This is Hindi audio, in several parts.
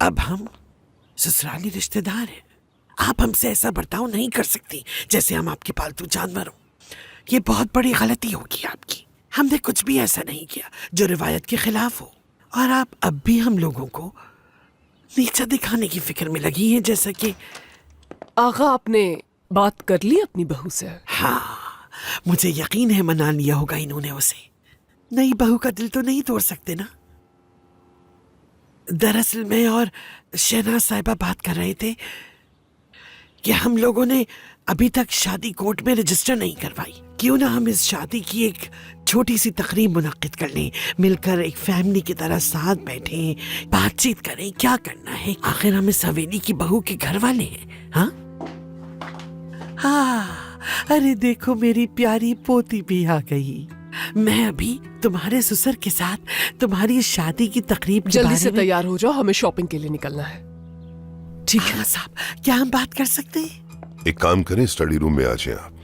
अब हम ससुराली रिश्तेदार हैं। आप हमसे ऐसा बर्ताव नहीं कर सकती जैसे हम आपके पालतू जानवर हो। ये बहुत बड़ी गलती होगी आपकी। हमने कुछ भी ऐसा नहीं किया जो रिवायत के खिलाफ हो, और आप अब भी हम लोगों को नीचा दिखाने की फिक्र में लगी हैं, जैसा कि। आगा, आपने बात कर ली अपनी बहू से? हाँ, मुझे यकीन है मना लिया होगा इन्होंने उसे। नई बहू का दिल तो नहीं तोड़ सकते ना। दरअसल मैं और शहनाज साहिबा बात कर रहे थे कि हम लोगों ने अभी तक शादी कोर्ट में रजिस्टर नहीं करवाई। क्यों ना हम इस शादी की एक छोटी सी तकरीब मुनक्किद कर लें, मिलकर एक फैमिली की तरह साथ बैठें, बातचीत करें। क्या करना है, आखिर हम इस हवेली की बहू के घर वाले हैं। हाँ हाँ, अरे देखो मेरी प्यारी पोती भी आ गई। मैं अभी तुम्हारे ससुर के साथ तुम्हारी शादी की तकरीब के जल्दी बारे से में। तैयार हो जाओ, हमें शॉपिंग के लिए निकलना है। ठीक है साहब, क्या हम बात कर सकते हैं? एक काम करें, स्टडी रूम में आ जाएं आप।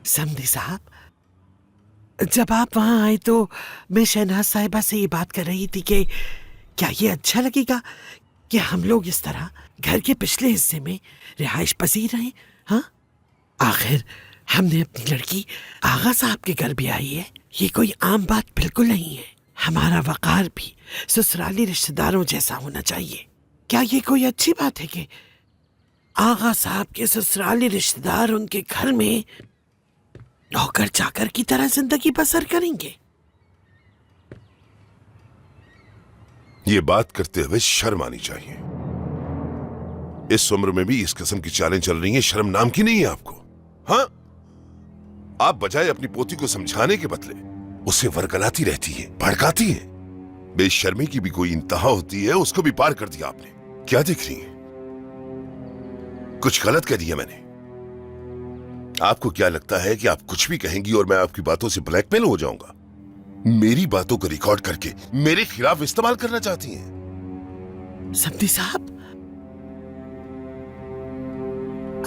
समधी साहब, जब आप वहां आए तो मैं शहनाज साहिबा से ये बात कर रही थी कि क्या ये अच्छा लगेगा कि हम लोग इस तरह घर के पिछले हिस्से में रिहाइश पसीर रहे। हाँ, आखिर हमने अपनी लड़की आगा साहब के घर भी आई है। ये कोई आम बात बिल्कुल नहीं है। हमारा वकार भी ससुराली रिश्तेदारों जैसा होना चाहिए। क्या ये कोई अच्छी बात है कि आगा साहब के ससुराली रिश्तेदार उनके घर में नौकर चाकर की तरह जिंदगी बसर करेंगे? ये बात करते हुए शर्म आनी चाहिए। इस उम्र में भी इस किस्म की चालें चल रही हैं, शर्म नाम की नहीं है आपको? हाँ, आप बजाय अपनी पोती को समझाने के बदले उसे वरगलाती रहती है, भड़काती है। बेशर्मी की भी कोई इंतहा होती है, उसको भी पार कर दिया आपने। क्या देख रही हैं? कुछ गलत कह दिया मैंने? आपको क्या लगता है कि आप कुछ भी कहेंगी और मैं आपकी बातों से ब्लैकमेल हो जाऊंगा? मेरी बातों को रिकॉर्ड करके मेरे खिलाफ इस्तेमाल करना चाहती हैं? समधी साहब,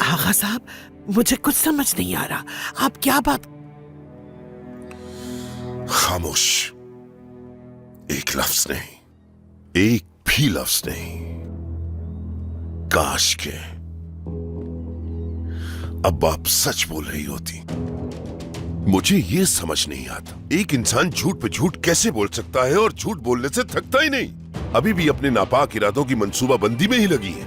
आगा साहब, मुझे कुछ समझ नहीं आ रहा। आप क्या बात? खामोश, एक लफ्ज नहीं, एक भी लफ्ज नहीं। काश के अब आप सच बोल रही होती। मुझे यह समझ नहीं आता, एक इंसान झूठ पे झूठ कैसे बोल सकता है और झूठ बोलने से थकता ही नहीं। अभी भी अपने नापाक इरादों की मंसूबाबंदी में ही लगी है।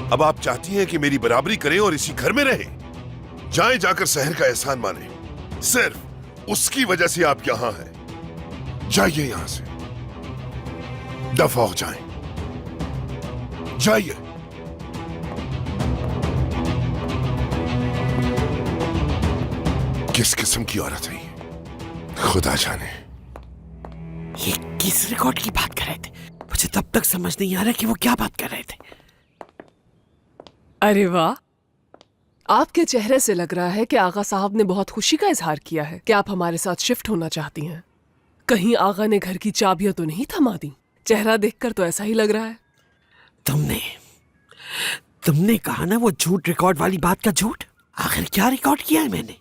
अब आप चाहती हैं कि मेरी बराबरी करें और इसी घर में रहें। जाएं, जाकर शहर का एहसान माने। सिर्फ उसकी वजह से आप यहां हैं। जाइए यहां से, दफा हो जाएं, जाइए। किस किस्म की औरत है ये, खुदा जाने। ये किस रिकॉर्ड की बात कर रहे थे? मुझे तब तक समझ नहीं आ रहा कि वो क्या बात कर रहे थे। अरे वाह, आपके चेहरे से लग रहा है कि आगा साहब ने बहुत खुशी का इजहार किया है कि आप हमारे साथ शिफ्ट होना चाहती हैं। कहीं आगा ने घर की चाबियां तो नहीं थमा दी? चेहरा देखकर तो ऐसा ही लग रहा है। तुमने कहा ना वो झूठ रिकॉर्ड वाली बात का झूठ। आखिर क्या रिकॉर्ड किया है मैंने?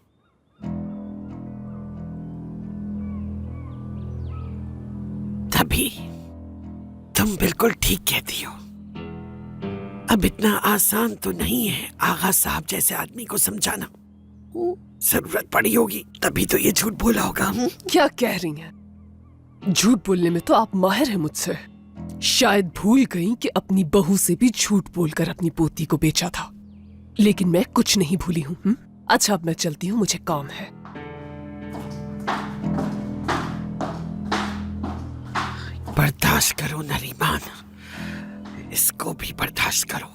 तभी तुम बिल्कुल ठीक कहती हो। अब इतना आसान तो नहीं है आगा साहब जैसे आदमी को समझाना। जरूरत पड़ी होगी तभी तो ये झूठ बोला होगा। क्या कह रही हैं? झूठ बोलने में तो आप माहिर हैं मुझसे। शायद भूल गई कि अपनी बहू से भी झूठ बोलकर अपनी पोती को बेचा था, लेकिन मैं कुछ नहीं भूली हूँ। अच्छा, अब मैं चलती हूँ, मुझे काम है। बर्दाश्त करो नरीमान, इसको भी बर्दाश्त करो।